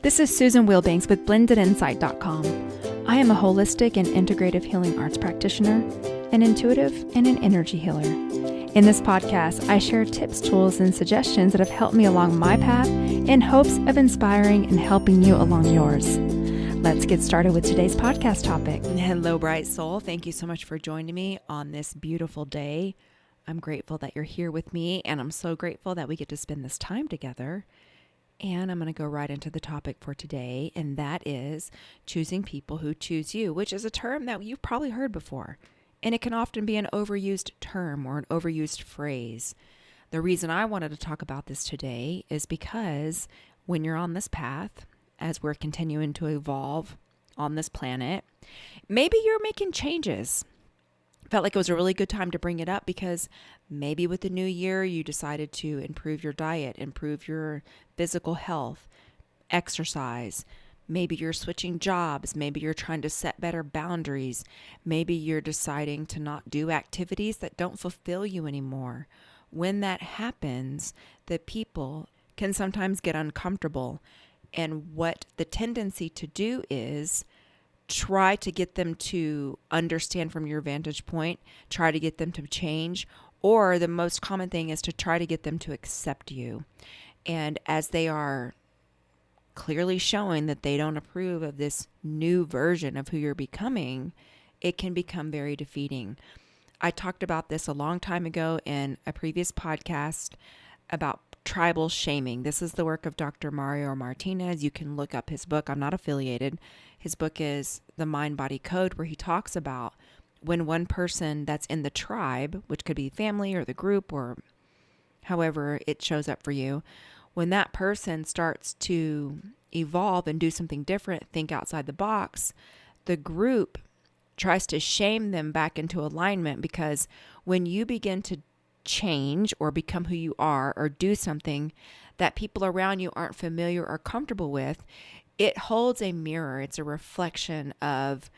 This is Susan Wilbanks with blendedinsight.com. I am a holistic and integrative healing arts practitioner, an intuitive, and an energy healer. In this podcast, I share tips, tools, and suggestions that have helped me along my path in hopes of inspiring and helping you along yours. Let's get started with today's podcast topic. Hello, bright soul. Thank you so much for joining me on this beautiful day. I'm grateful that you're here with me, and I'm so grateful that we get to spend this time together. And I'm going to go right into the topic for today, and that is choosing people who choose you, which is a term that you've probably heard before. And it can often be an overused term or an overused phrase. The reason I wanted to talk about this today is because when you're on this path, as we're continuing to evolve on this planet, maybe you're making changes. Felt like it was a really good time to bring it up because maybe with the new year, you decided to improve your diet, improve your physical health, exercise. Maybe you're switching jobs. Maybe you're trying to set better boundaries. Maybe you're deciding to not do activities that don't fulfill you anymore. When that happens, the people can sometimes get uncomfortable. And what the tendency to do is try to get them to understand from your vantage point, try to get them to change, or the most common thing is to try to get them to accept you. And as they are clearly showing that they don't approve of this new version of who you're becoming, it can become very defeating. I talked about this a long time ago in a previous podcast about tribal shaming. This is the work of Dr. Mario Martinez. You can look up his book. I'm not affiliated. His book is The Mind-Body Code, where he talks about when one person that's in the tribe, which could be family or the group or however it shows up for you, when that person starts to evolve and do something different, think outside the box, the group tries to shame them back into alignment, because when you begin to change or become who you are or do something that people around you aren't familiar or comfortable with, it holds a mirror. It's a reflection of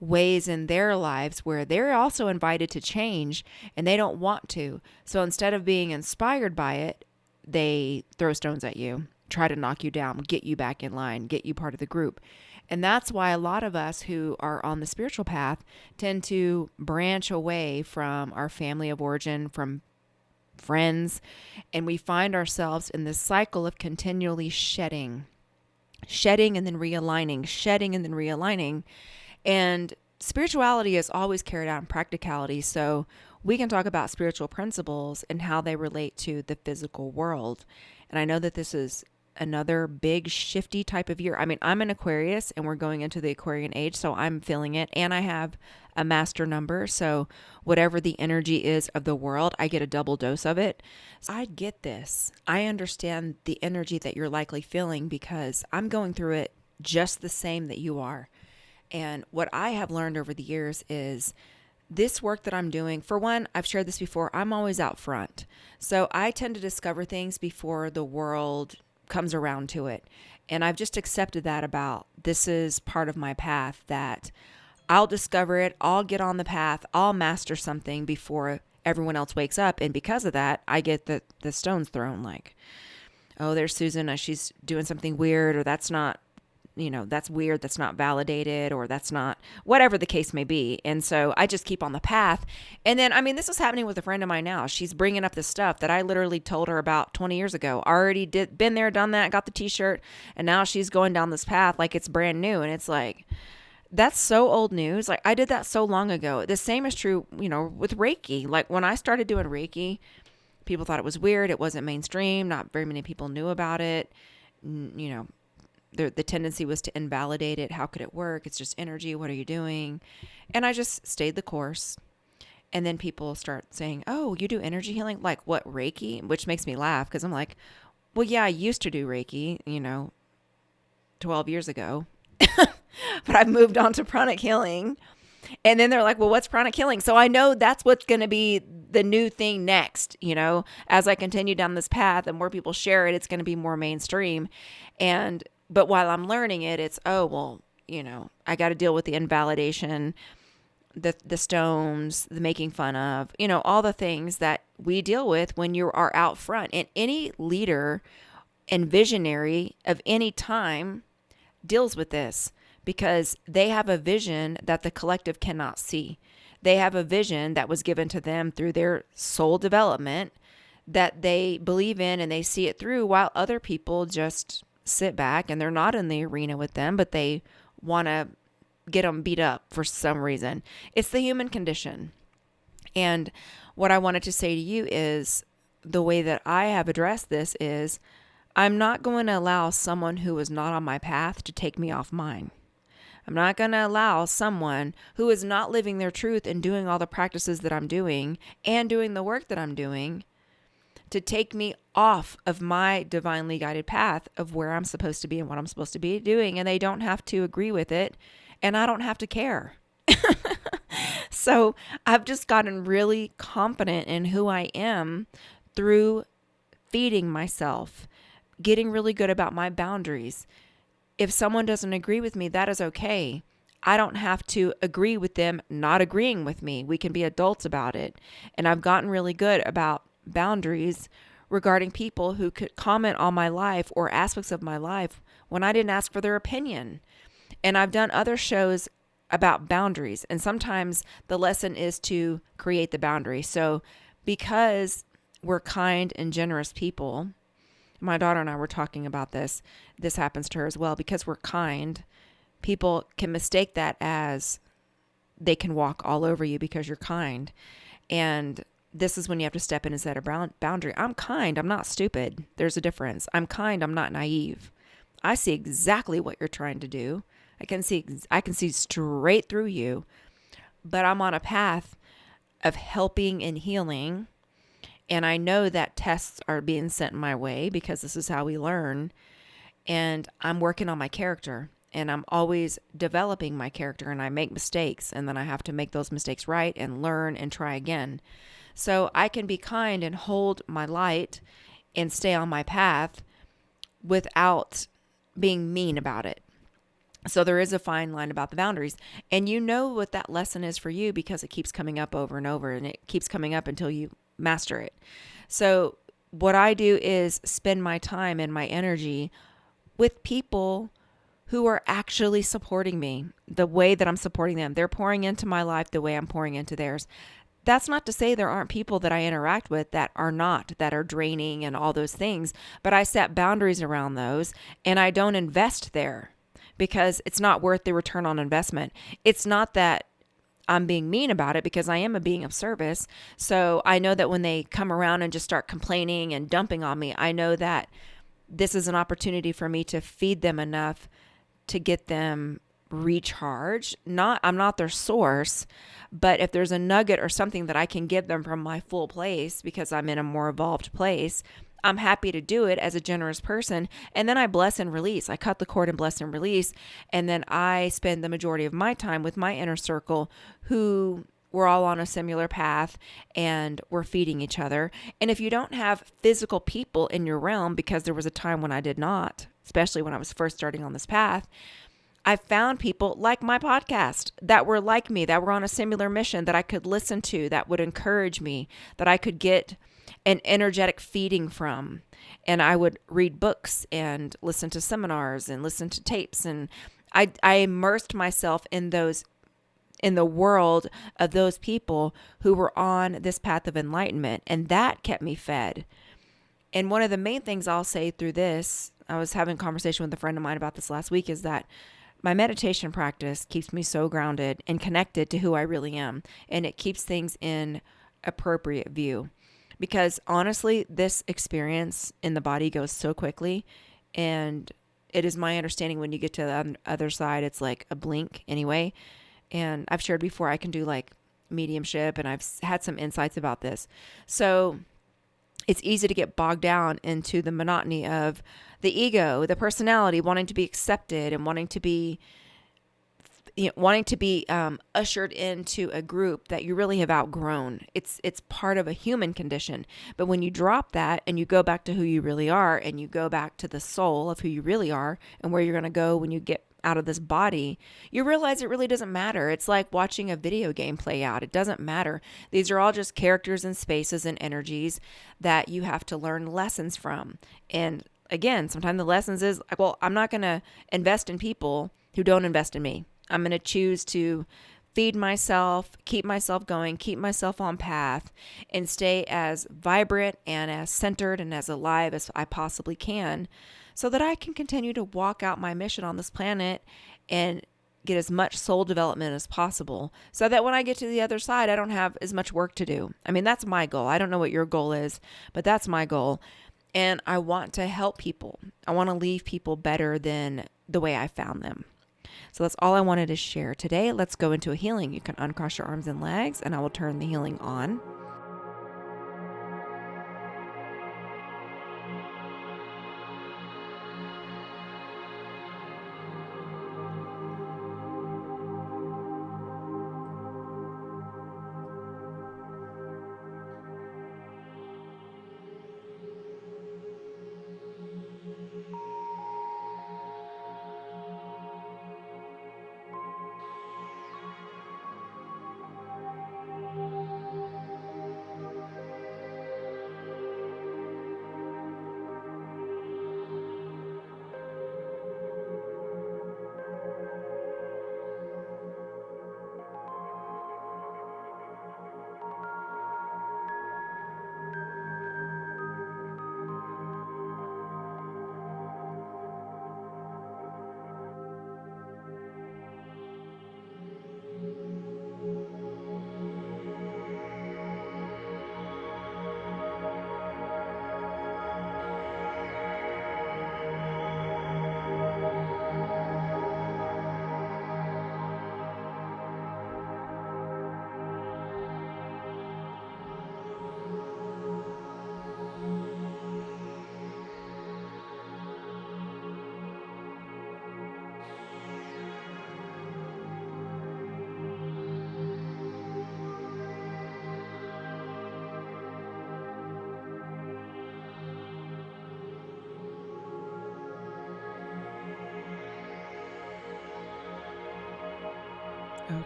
ways in their lives where they're also invited to change and they don't want to. So instead of being inspired by it, they throw stones at you, try to knock you down, get you back in line, get you part of the group. And that's why a lot of us who are on the spiritual path tend to branch away from our family of origin, from friends, and we find ourselves in this cycle of continually shedding and then realigning, shedding and then realigning. And spirituality is always carried out in practicality. So we can talk about spiritual principles and how they relate to the physical world. And I know that this is another big shifty type of year. I mean, I'm an Aquarius and we're going into the Aquarian age, so I'm feeling it. And I have a master number. So whatever the energy is of the world, I get a double dose of it. So I get this. I understand the energy that you're likely feeling because I'm going through it just the same that you are. And what I have learned over the years is this work that I'm doing, for one, I've shared this before, I'm always out front. So I tend to discover things before the world comes around to it. And I've just accepted that about this is part of my path, that I'll discover it, I'll get on the path, I'll master something before everyone else wakes up. And because of that, I get the stones thrown like, oh, there's Susan, she's doing something weird, or that's not, that's weird, that's not validated, or that's not, whatever the case may be. And so I just keep on the path. And then, this is happening with a friend of mine now. She's bringing up this stuff that I literally told her about 20 years ago. Already been there, done that, got the t-shirt. And now she's going down this path like it's brand new. And it's like, that's so old news. Like I did that so long ago. The same is true, with Reiki. Like when I started doing Reiki, people thought it was weird. It wasn't mainstream. Not very many people knew about it. The tendency was to invalidate it. How could it work? It's just energy. What are you doing? And I just stayed the course. And then people start saying, oh, you do energy healing? Like what, Reiki? Which makes me laugh because I'm like, well, yeah, I used to do Reiki, 12 years ago. But I've moved on to pranic healing. And then they're like, well, what's pranic healing? So I know that's what's going to be the new thing next, as I continue down this path and more people share it, it's going to be more mainstream. But while I'm learning it, it's, oh, well, I got to deal with the invalidation, the stones, the making fun of, all the things that we deal with when you are out front. And any leader and visionary of any time deals with this because they have a vision that the collective cannot see. They have a vision that was given to them through their soul development that they believe in and they see it through, while other people just sit back and they're not in the arena with them, but they want to get them beat up for some reason. It's the human condition. And what I wanted to say to you is the way that I have addressed this is I'm not going to allow someone who is not on my path to take me off mine. I'm not going to allow someone who is not living their truth and doing all the practices that I'm doing and doing the work that I'm doing to take me off of my divinely guided path of where I'm supposed to be and what I'm supposed to be doing. And they don't have to agree with it. And I don't have to care. So I've just gotten really confident in who I am through feeding myself, getting really good about my boundaries. If someone doesn't agree with me, that is okay. I don't have to agree with them not agreeing with me. We can be adults about it. And I've gotten really good about boundaries regarding people who could comment on my life or aspects of my life when I didn't ask for their opinion. And I've done other shows about boundaries. And sometimes the lesson is to create the boundary. So because we're kind and generous people, my daughter and I were talking about this. This happens to her as well. Because we're kind, people can mistake that as they can walk all over you because you're kind. And this is when you have to step in and set a boundary. I'm kind. I'm not stupid. There's a difference. I'm kind. I'm not naive. I see exactly what you're trying to do. I can see straight through you, but I'm on a path of helping and healing. And I know that tests are being sent my way because this is how we learn. And I'm working on my character, and I'm always developing my character, and I make mistakes, and then I have to make those mistakes right and learn and try again. So I can be kind and hold my light and stay on my path without being mean about it. So there is a fine line about the boundaries. And you know what that lesson is for you because it keeps coming up over and over, and it keeps coming up until you master it. So what I do is spend my time and my energy with people who are actually supporting me the way that I'm supporting them. They're pouring into my life the way I'm pouring into theirs. That's not to say there aren't people that I interact with that are not, that are draining and all those things, but I set boundaries around those, and I don't invest there because it's not worth the return on investment. It's not that I'm being mean about it because I am a being of service. So I know that when they come around and just start complaining and dumping on me, I know that this is an opportunity for me to feed them enough to get them recharged. I'm not their source, but if there's a nugget or something that I can give them from my full place because I'm in a more evolved place, I'm happy to do it as a generous person. And then I bless and release. I cut the cord and bless and release. And then I spend the majority of my time with my inner circle who we're all on a similar path and we're feeding each other. And if you don't have physical people in your realm, because there was a time when I did not, especially when I was first starting on this path, I found people like my podcast that were like me, that were on a similar mission that I could listen to, that would encourage me, that I could get an energetic feeding from. And I would read books and listen to seminars and listen to tapes. And I immersed myself in the world of those people who were on this path of enlightenment. And that kept me fed. And one of the main things I'll say through this, I was having a conversation with a friend of mine about this last week, is that my meditation practice keeps me so grounded and connected to who I really am. And it keeps things in appropriate view. Because honestly, this experience in the body goes so quickly. And it is my understanding when you get to the other side, it's like a blink anyway. And I've shared before, I can do like mediumship, and I've had some insights about this. So it's easy to get bogged down into the monotony of the ego, the personality, wanting to be accepted and wanting to be ushered into a group that you really have outgrown. It's part of a human condition. But when you drop that and you go back to who you really are, and you go back to the soul of who you really are and where you're going to go when you get out of this body, you realize it really doesn't matter. It's like watching a video game play out. It doesn't matter. These are all just characters and spaces and energies that you have to learn lessons from. And again, sometimes the lessons is, well, I'm not going to invest in people who don't invest in me. I'm going to choose to feed myself, keep myself going, keep myself on path, and stay as vibrant and as centered and as alive as I possibly can so that I can continue to walk out my mission on this planet and get as much soul development as possible so that when I get to the other side, I don't have as much work to do. I mean, that's my goal. I don't know what your goal is, but that's my goal. And I want to help people. I want to leave people better than the way I found them. So that's all I wanted to share today. Let's go into a healing. You can uncross your arms and legs, and I will turn the healing on.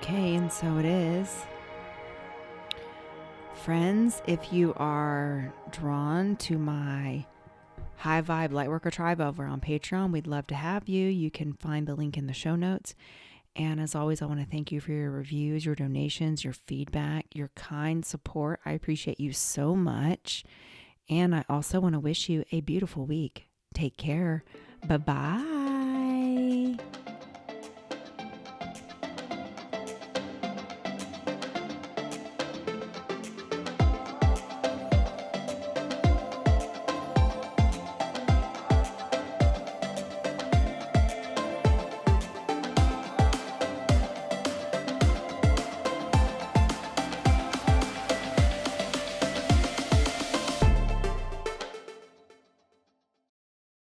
Okay, and so it is. Friends, if you are drawn to my High Vibe Lightworker Tribe over on Patreon, we'd love to have you. You can find the link in the show notes. And as always, I want to thank you for your reviews, your donations, your feedback, your kind support. I appreciate you so much. And I also want to wish you a beautiful week. Take care. Bye-bye.